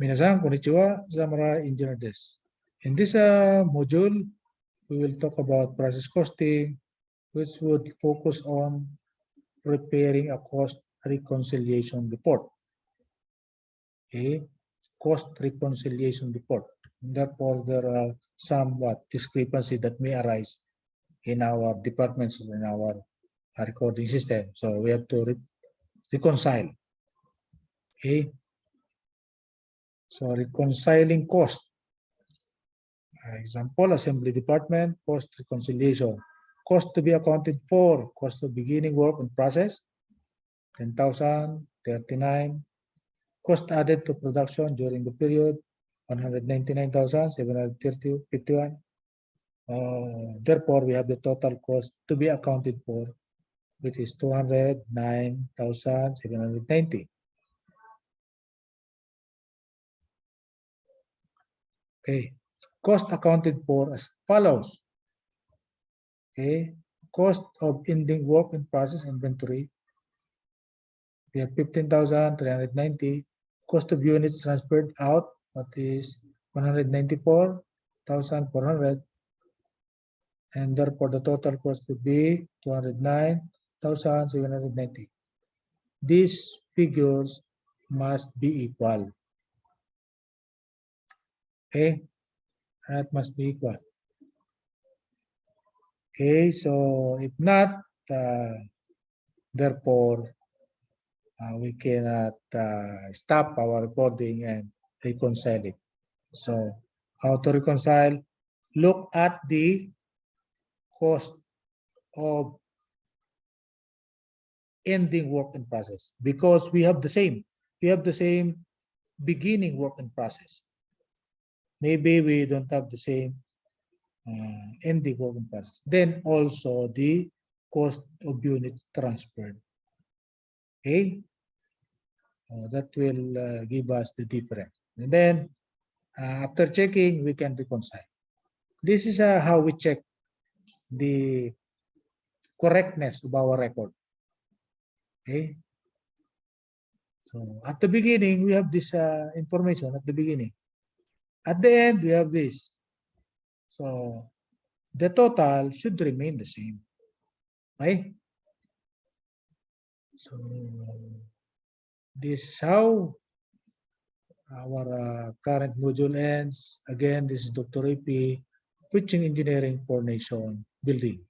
Minasan, konnichiwa, Zamurai Engineer desu. In this module, we will talk about process costing, which would focus on preparing a cost reconciliation report. A cost reconciliation report. Therefore, there are somewhat discrepancy that may arise in our departments, in our recording system. So we have to reconcile. Okay. So reconciling cost. Example, assembly department, cost reconciliation. Cost to be accounted for, cost of beginning work in process, 10,000, 39. Cost added to production during the period, 199,751. Therefore, we have the total cost to be accounted for, which is 209,790. Okay, cost accounted for as follows. Okay, cost of ending work in process inventory. We have 15,390. Cost of units transferred out, that is 194,400. And therefore, the total cost would be 209,790. These figures must be equal. Okay, that must be equal. Okay, so if not, therefore, we cannot stop our recording and reconcile it. So, how to reconcile? Look at the cost of ending work in process, because we have the same beginning work in process. Maybe we don't have the same ending work in process. Then also the cost of units transferred. Okay, that will give us the difference. And then after checking, we can reconcile. This is how we check the correctness of our record. Okay, so at the beginning, we have this information at the beginning. At the end, we have this. So the total should remain the same. Okay? So this is how our current module ends. Again, this is Dr. EYPEI, Preaching Engineering for Nation Building.